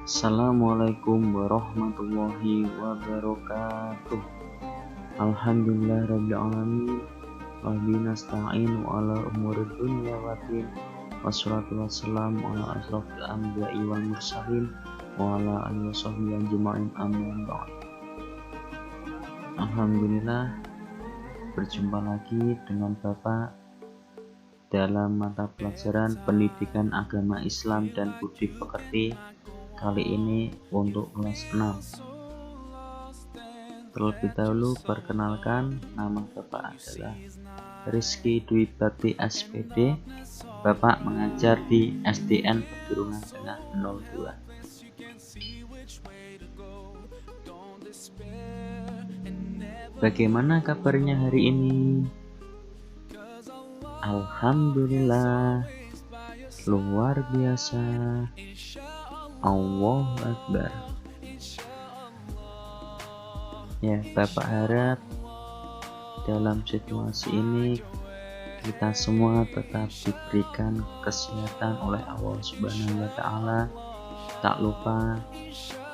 Assalamualaikum warahmatullahi wabarakatuh. Alhamdulillah rabbil alamin. Wa bihi nasta'in ala umuri dunya waddin. Wassalatu wassalamu ala asrofil anbiya'i wal mursalin wa ala alihi washabbihi ajma'in, amma ba'd. Alhamdulillah, berjumpa lagi dengan Bapak dalam mata pelajaran Pendidikan Agama Islam dan Budi Pekerti, kali ini untuk kelas 6. Terlebih dahulu perkenalkan, nama Bapak adalah Rizky Dwi Bakti SPD. Bapak mengajar di SDN Petirungan Tengah 02. Bagaimana kabarnya hari ini? Alhamdulillah, luar biasa. Allahu Akbar. Ya, Bapak harap dalam situasi ini kita semua tetap diberikan kesehatan oleh Allah Subhanahu wa Ta'ala. Tak lupa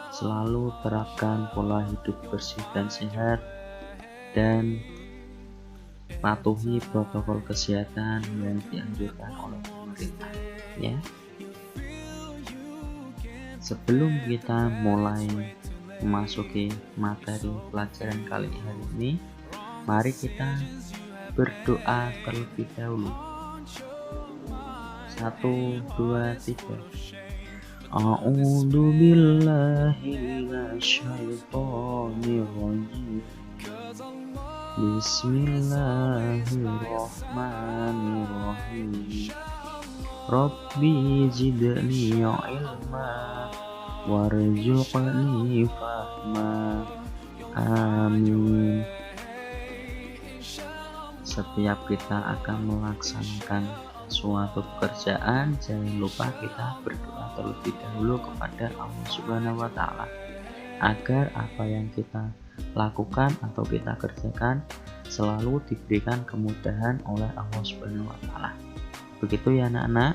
selalu terapkan pola hidup bersih dan sehat, dan patuhi protokol kesehatan yang dianjurkan oleh pemerintah, ya. Sebelum kita mulai memasuki materi pelajaran kali ini, mari kita berdoa terlebih dahulu. 1, 2, 3. A'udzu billahi minasyaitonir rajim. Bismillahirrahmanirrahim. Rabbi zidni ilma warzuqni fahma. Amin. Setiap kita akan melaksanakan suatu pekerjaan, jangan lupa kita berdoa terlebih dahulu kepada Allah Subhanahu wa Ta'ala agar apa yang kita lakukan atau kita kerjakan selalu diberikan kemudahan oleh Allah Subhanahu wa Ta'ala. Begitu ya anak-anak.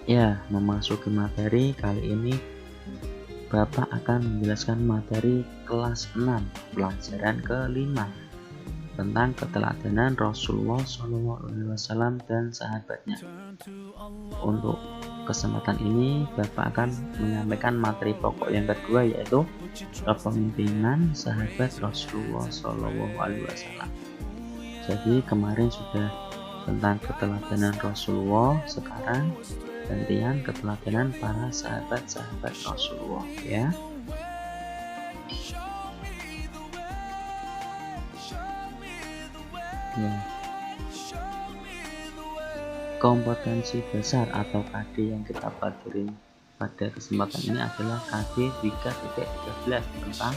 Ya, memasuki materi kali ini Bapak akan menjelaskan materi kelas 6 pelajaran ke-5 tentang keteladanan Rasulullah SAW dan sahabatnya. Untuk kesempatan ini Bapak akan menyampaikan materi pokok yang kedua, yaitu kepemimpinan sahabat Rasulullah SAW. Jadi kemarin sudah tentang keteladanan Rasulullah, sekarang gantian keteladanan para sahabat-sahabat Rasulullah, ya. Kompetensi dasar atau KD yang kita pelajari pada kesempatan ini adalah KD 3.13 tentang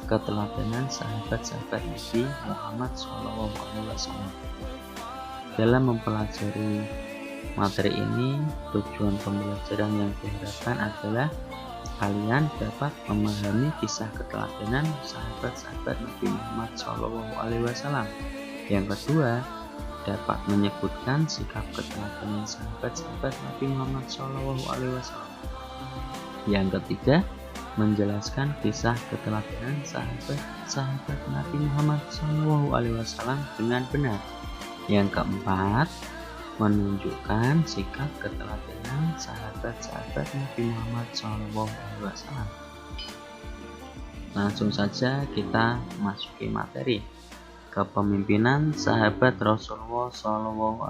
keteladanan sahabat-sahabat Nabi Muhammad SAW. Dalam mempelajari materi ini, tujuan pembelajaran yang diharapkan adalah kalian dapat memahami kisah keteladanan sahabat-sahabat Nabi Muhammad SAW. Yang kedua, dapat menyebutkan sikap keteladanan sahabat-sahabat Nabi Muhammad SAW. Yang ketiga, menjelaskan kisah keteladanan sahabat-sahabat Nabi Muhammad SAW dengan benar. Yang keempat, menunjukkan sikap keteladanan sahabat-sahabat Nabi Muhammad SAW. Langsung saja kita masuki materi. Kepemimpinan sahabat Rasulullah SAW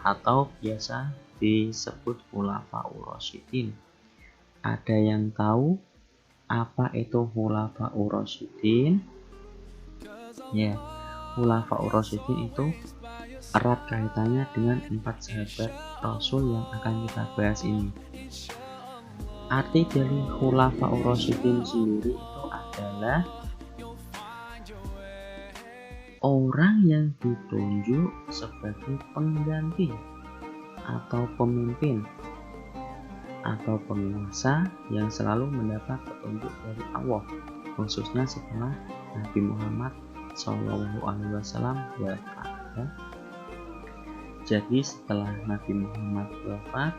atau biasa disebut Khulafaur Rasyidin. Ada yang tahu apa itu Khulafaur Rasyidin? Ya, Khulafaur Rasyidin itu erat kaitannya dengan 4 sahabat Rasul yang akan kita bahas ini. Arti dari Khulafaur Rasyidin sendiri itu adalah orang yang ditunjuk sebagai pengganti atau pemimpin atau penguasa yang selalu mendapat petunjuk dari Allah, khususnya setelah Nabi Muhammad SAW wafat. Jadi setelah Nabi Muhammad wafat,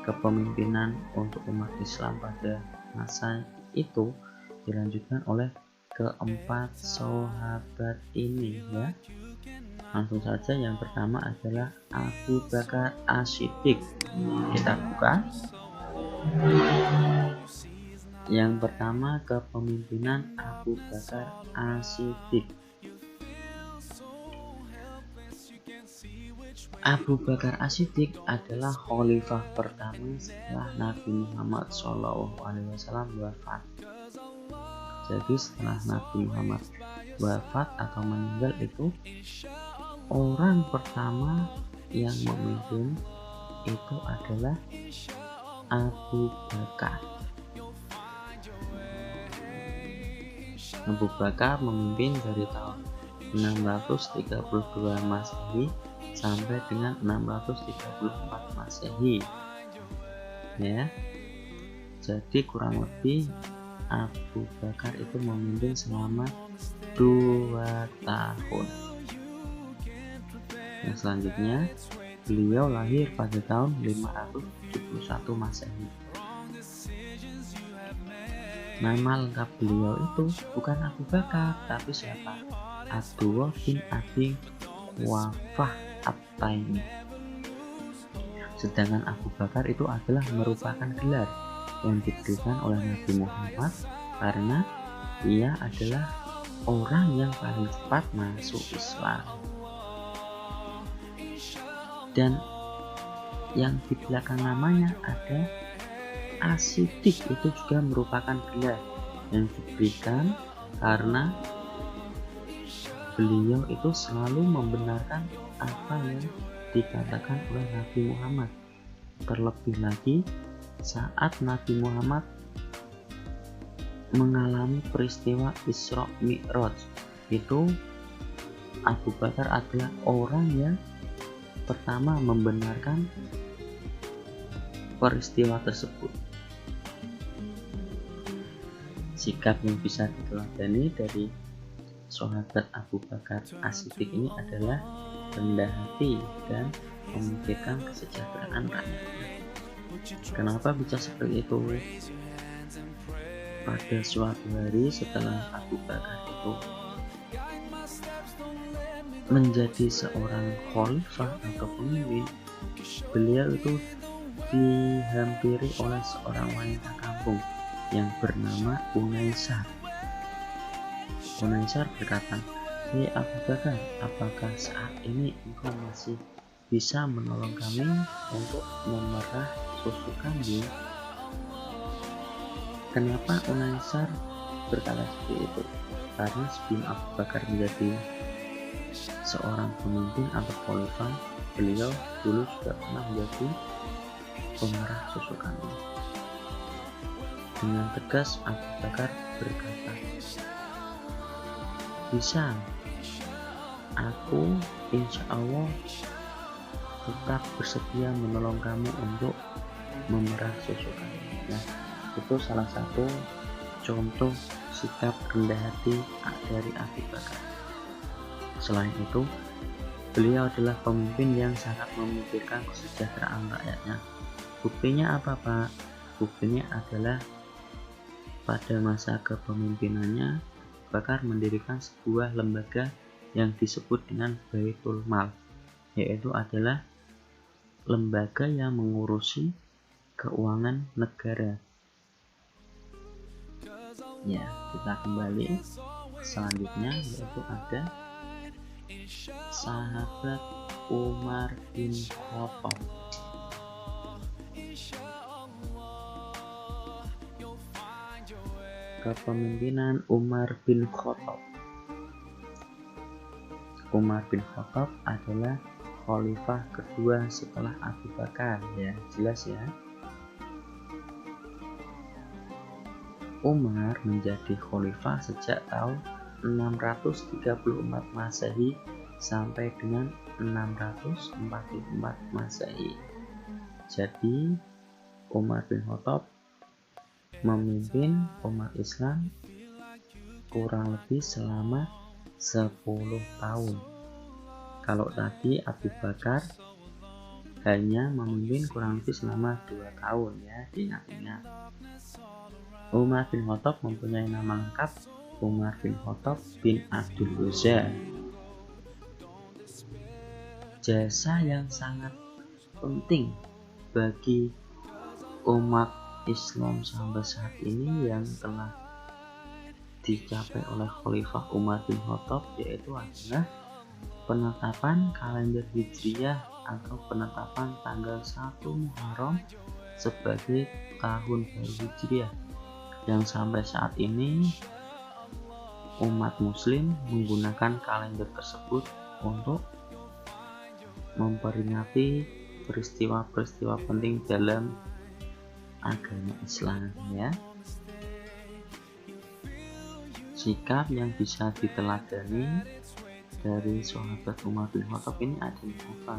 kepemimpinan untuk umat Islam pada masa itu dilanjutkan oleh keempat sahabat ini ya. Langsung saja, yang pertama adalah Abu Bakar As-Siddiq. Kita buka. Yang pertama, kepemimpinan Abu Bakar As-Siddiq. Abu Bakar As-Siddiq adalah khalifah pertama setelah Nabi Muhammad SAW wafat. Jadi setelah Nabi Muhammad wafat atau meninggal itu, orang pertama yang memimpin itu adalah Abu Bakar. Abu Bakar memimpin dari tahun 632 Masehi sampai dengan 634 Masehi. Ya. Jadi kurang lebih Abu Bakar itu memimpin selama 2 tahun. Yang selanjutnya, beliau lahir pada tahun 571 Masehi. Nama lengkap beliau itu bukan Abu Bakar, tapi siapa? Abdullah bin Abi Quhafah At-Taimi. Sedangkan Abu Bakar itu adalah merupakan gelar yang diberikan oleh Nabi Muhammad karena ia adalah orang yang paling cepat masuk Islam. Dan yang di belakang namanya ada As-Siddiq, itu juga merupakan gelar yang diberikan karena beliau itu selalu membenarkan apa yang dikatakan oleh Nabi Muhammad. Terlebih lagi saat Nabi Muhammad mengalami peristiwa Isra Mi'raj, itu Abu Bakar adalah orang yang pertama membenarkan peristiwa tersebut. Sikap yang bisa diteladani dari sahabat Abu Bakar As-Siddiq ini adalah rendah hati dan memikirkan kesejahteraan rakyatnya. Kenapa bisa seperti itu? Pada suatu hari setelah Abu Bakar itu menjadi seorang khalifah atau pemimpin, beliau itu dihampiri oleh seorang wanita kampung yang bernama Unaisar. Unaisar berkata, "Hei Abu Bakar, apakah saat ini engkau masih bisa menolong kami untuk memerah susu kambing?" Kenapa Unaisar berkata seperti itu? Karena sebelum Abu Bakar menjadi seorang pemimpin atau khalifah, beliau dulu juga pernah menjadi pemerah susu kambing. Dengan tegas Abu Bakar berkata, "Bisa, aku insya Allah tetap bersedia menolong kamu untuk memerah susu kambing." Nah, itu salah satu contoh sikap rendah hati dari Abu Bakar. Selain itu, beliau adalah pemimpin yang sangat memikirkan kesejahteraan rakyatnya. Buktinya apa, Pak? Buktinya adalah pada masa kepemimpinannya, Abu Bakar mendirikan sebuah lembaga yang disebut dengan Baitul Mal, yaitu adalah lembaga yang mengurusi keuangan negara. Ya, kita kembali selanjutnya, yaitu ada sahabat Umar bin Khattab. Kepemimpinan Umar bin Khattab. Umar bin Khattab adalah khalifah kedua setelah Abu Bakar, ya jelas ya. Umar menjadi khalifah sejak tahun 634 Masehi sampai dengan 644 Masehi. Jadi Umar bin Khattab memimpin umat Islam kurang lebih selama 10 tahun. Kalau tadi Abu Bakar hanya memimpin kurang lebih selama 2 tahun ya, diingat-ingat. Umar bin Khattab mempunyai nama lengkap Umar bin Khattab bin Abdul Uzza. Jasa yang sangat penting bagi umat Islam sampai saat ini yang telah dicapai oleh Khalifah Umar bin Khattab, yaitu adalah penetapan kalender Hijriah atau penetapan tanggal 1 Muharram sebagai tahun baru Hijriah, yang sampai saat ini umat muslim menggunakan kalender tersebut untuk memperingati peristiwa-peristiwa penting dalam agama Islam ya. Sikap yang bisa diteladani dari sahabat Umar bin Khattab ini adalah apa?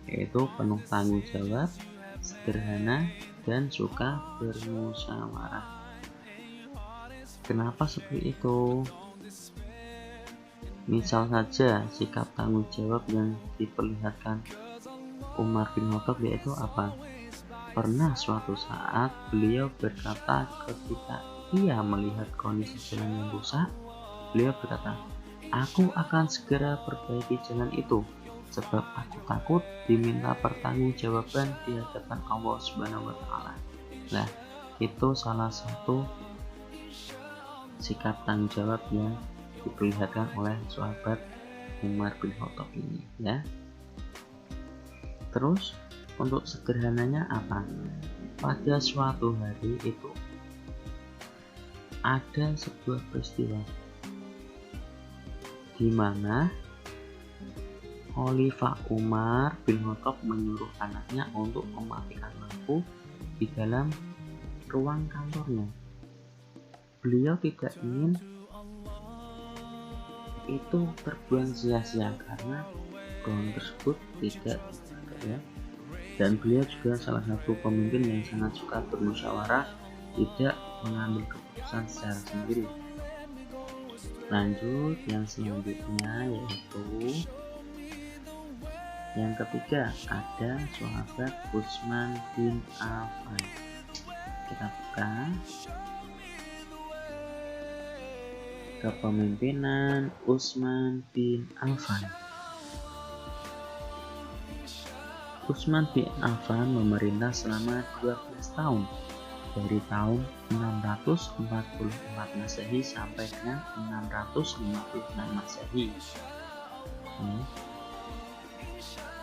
Yaitu penuh tanggung jawab, sederhana, dan suka bermusyawarah. Kenapa seperti itu? Misal saja sikap tanggung jawab yang diperlihatkan Umar bin Khattab yaitu apa? Pernah suatu saat beliau berkata ketika ia melihat kondisi jalan yang rusak, beliau berkata, "Aku akan segera perbaiki jalan itu, sebab aku takut diminta pertanggungjawaban di hadapan Allah Subhanahu wa Ta'ala." Nah, itu salah satu sikap tanggung jawab yang diperlihatkan oleh sahabat Umar bin Khattab ini ya. Terus untuk sederhananya apa? Pada suatu hari itu ada sebuah peristiwa di mana Khalifah Umar bin Khattab menyuruh anaknya untuk mematikan lampu di dalam ruang kantornya. Beliau tidak ingin itu terbuang sia-sia karena ruang tersebut tidak ya, dan beliau juga salah satu pemimpin yang sangat suka bermusyawarah, tidak mengambil keputusan secara sendiri. Lanjut yang selanjutnya yaitu yang ketiga, ada sahabat Utsman bin Affan. Kita buka kepemimpinan Utsman bin Affan. Utsman bin Affan memerintah selama 12 tahun dari tahun 644 Masehi sampai dengan 656 Masehi.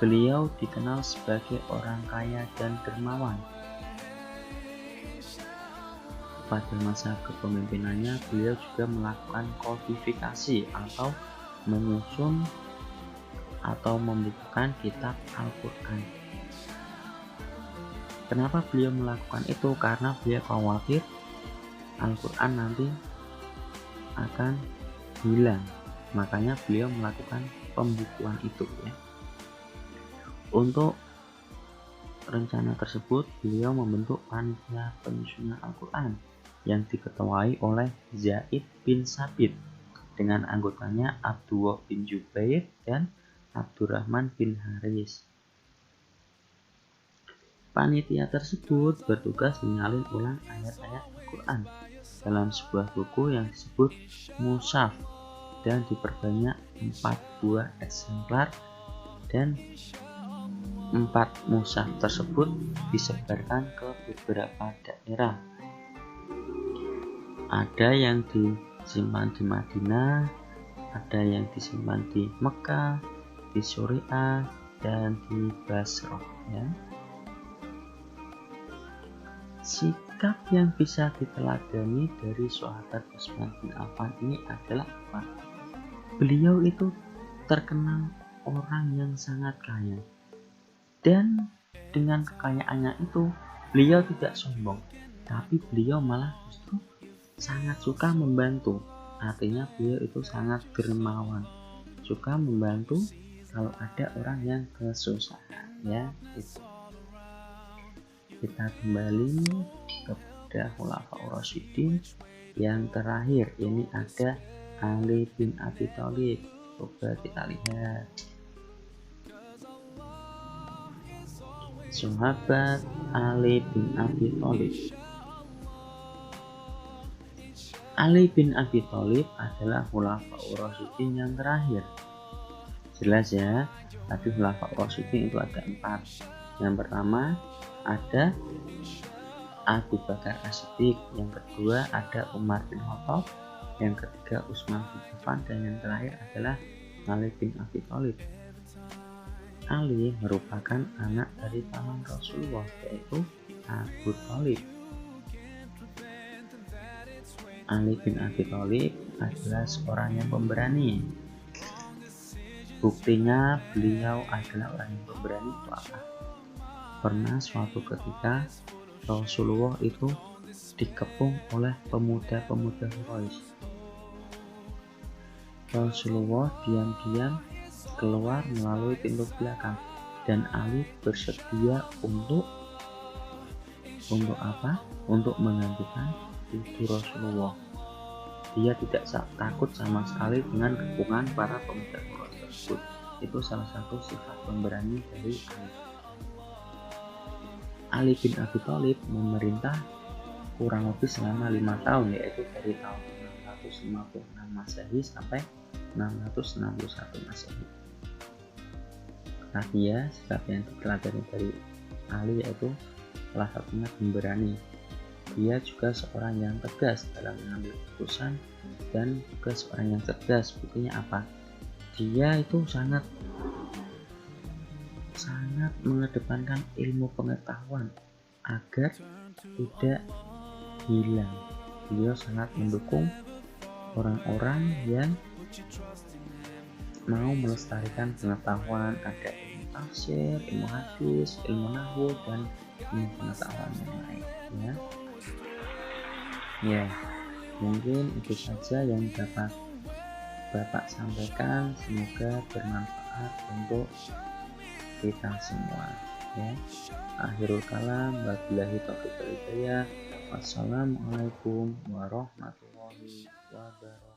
Beliau dikenal sebagai orang kaya dan dermawan. Pada masa kepemimpinannya, beliau juga melakukan kodifikasi atau menyusun atau membukukan kitab Al-Quran. Kenapa beliau melakukan itu? Karena beliau khawatir Al-Quran nanti akan hilang. Makanya beliau melakukan pembukuan itu ya. Untuk rencana tersebut, beliau membentuk panitia penyusunan Al-Quran yang diketuai oleh Zaid bin Sabit dengan anggotanya Abdullah bin Jubair dan Abdurrahman bin Haris. Panitia tersebut bertugas menyalin ulang ayat-ayat Al-Quran dalam sebuah buku yang disebut Mushaf dan diperbanyak 4 buah eksemplar, dan 4 mushaf tersebut disebarkan ke beberapa daerah. Ada yang disimpan di Madinah, ada yang disimpan di Mekah, di Suriah, dan di Basrah ya. Sikap yang bisa diteladani dari sahabat Utsman bin Affan ini adalah apa? Beliau itu terkenal orang yang sangat kaya, dan dengan kekayaannya itu beliau tidak sombong, tapi beliau malah justru sangat suka membantu. Artinya beliau itu sangat dermawan, suka membantu kalau ada orang yang kesusahan ya. Itu. Kita kembali kepada Khulafaur Rasyidin. Yang terakhir ini ada Ali bin Abi Thalib. Coba kita lihat. Sahabat Ali bin Abi Thalib. Ali bin Abi Thalib adalah Khulafaur Rasyidin yang terakhir. Jelas ya, tadi Khulafaur Rasyidin itu ada 4. Yang pertama ada Abu Bakar As-Siddiq, yang kedua ada Umar bin Khattab, yang ketiga Utsman bin Affan, dan yang terakhir adalah Ali bin Abi Thalib. Ali merupakan anak dari paman Rasulullah, yaitu Abu Thalib. Ali bin Abi Thalib adalah seorang yang pemberani. Buktinya beliau adalah orang yang pemberani itu apa? Pernah suatu ketika Rasulullah itu dikepung oleh pemuda-pemuda Quraisy. Rasulullah diam-diam keluar melalui pintu belakang dan Ali bersedia untuk apa? Untuk menggantikan itu Rasulullah. Dia tidak takut sama sekali dengan kepungan para pemuda Quraisy tersebut. Itu salah satu sifat pemberani dari Ali. Ali bin Abi Thalib memerintah kurang lebih selama 5 tahun, yaitu dari tahun 656 Masehi sampai 661 Masehi. Nah, dia sikap yang dipelajari dari Ali yaitu salah satunya pemberani. Dia juga seorang yang tegas dalam mengambil keputusan dan juga seorang yang cerdas. Buktinya apa? Dia itu sangat mengedepankan ilmu pengetahuan agar tidak hilang. Beliau sangat mendukung orang-orang yang mau melestarikan pengetahuan, ada ilmu tafsir, ilmu hadis, ilmu nahwu, dan ilmu pengetahuan yang lain. Ya, mungkin itu saja yang dapat Bapak sampaikan. Semoga bermanfaat untuk kita semua. Ya, akhirul kalam, wabillahi taufiq wal hidayah. Wassalamualaikum warahmatullahi wabarakatuh.